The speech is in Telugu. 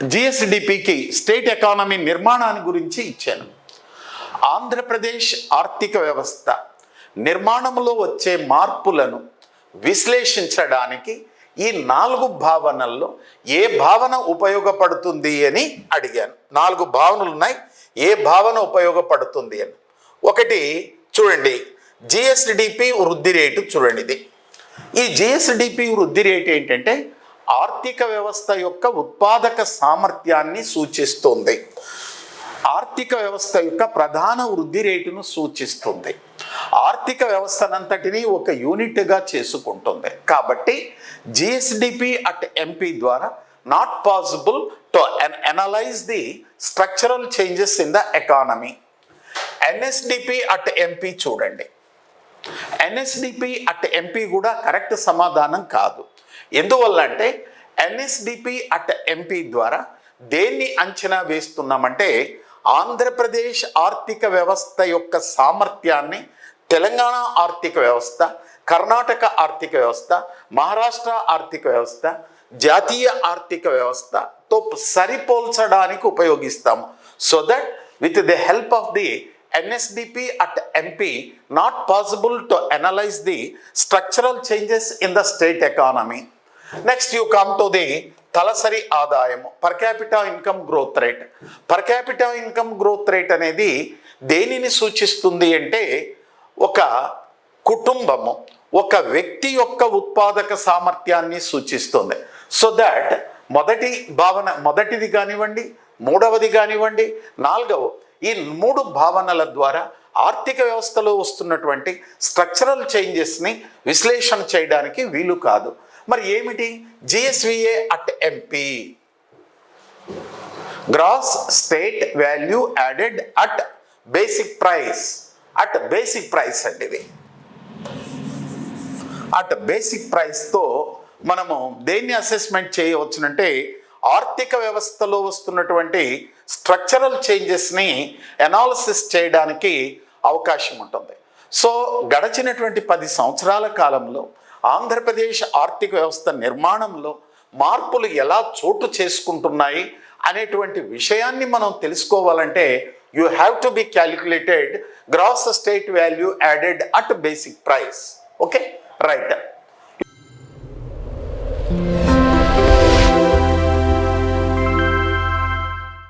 జిఎస్డిపికి స్టేట్ ఎకానమీ నిర్మాణాన్ని గురించి ఇచ్చాను. ఆంధ్రప్రదేశ్ ఆర్థిక వ్యవస్థ నిర్మాణంలో వచ్చే మార్పులను విశ్లేషించడానికి ఈ 4 భావనల్లో ఏ భావన ఉపయోగపడుతుంది అని అడిగాను. 4 భావనలు ఉన్నాయి, ఏ భావన ఉపయోగపడుతుంది అని. ఒకటి చూడండి, జిఎస్డిపి వృద్ధి రేటు. చూడండి, ఇది ఈ జిఎస్డిపి వృద్ధి రేటు ఏంటంటే ఆర్థిక వ్యవస్థ యొక్క ఉత్పాదక సామర్థ్యాన్ని సూచిస్తుంది. ఆర్థిక వ్యవస్థ యొక్క ప్రధాన వృద్ధి రేటును సూచిస్తుంది. ఆర్థిక వ్యవస్థనంతటినీ ఒక యూనిట్గా చేసుకుంటుంది. కాబట్టి జిఎస్డిపి అట్ ఎంపీ ద్వారా not possible to analyse the structural changes in the economy. NSDP at MP చూడండి, ఎన్ఎస్డిపి అట్ ఎంపీ కూడా కరెక్ట్ సమాధానం కాదు. ఎందువల్ల అంటే ఎన్ఎస్డిపి అట్ ఎంపీ ద్వారా దేన్ని అంచనా వేస్తున్నామంటే ఆంధ్రప్రదేశ్ ఆర్థిక వ్యవస్థ యొక్క సామర్థ్యాన్ని తెలంగాణ ఆర్థిక వ్యవస్థ, కర్ణాటక ఆర్థిక వ్యవస్థ, మహారాష్ట్ర ఆర్థిక వ్యవస్థ, జాతీయ ఆర్థిక వ్యవస్థతో సరిపోల్చడానికి ఉపయోగిస్తాము. So that with the help of the NSDP at MP not possible to analyze the structural changes in the state economy. Next you come to the తలసరి ఆదాయము, per capita income growth rate. Per capita income growth rate అనేది దేనిని సూచిస్తుంది అంటే ఒక కుటుంబము, ఒక వ్యక్తి యొక్క ఉత్పాదక సామర్థ్యాన్ని సూచిస్తుంది. సో దట్ మొదటి భావన, మొదటిది కానివ్వండి, మూడవది కానివ్వండి, నాలుగవ, ఈ 3 భావనల ద్వారా ఆర్థిక వ్యవస్థలో వస్తున్నటువంటి స్ట్రక్చరల్ చేంజెస్ని విశ్లేషణ చేయడానికి వీలు కాదు. మరి ఏమిటి? GSVA at MP, gross state value added at basic price. At basic price అంటే ఇది అట్ బేసిక్ ప్రైస్తో మనము దేన్ని అసెస్మెంట్ చేయవచ్చునంటే ఆర్థిక వ్యవస్థలో వస్తున్నటువంటి స్ట్రక్చరల్ చేంజెస్ని అనాలిసిస్ చేయడానికి అవకాశం ఉంటుంది. సో గడిచినటువంటి 10 సంవత్సరాల కాలంలో ఆంధ్రప్రదేశ్ ఆర్థిక వ్యవస్థ నిర్మాణంలో మార్పులు ఎలా చోటు చేసుకుంటున్నాయి అనేటువంటి విషయాన్ని మనం తెలుసుకోవాలంటే you have to be calculated gross state value added at basic price. Okay, right.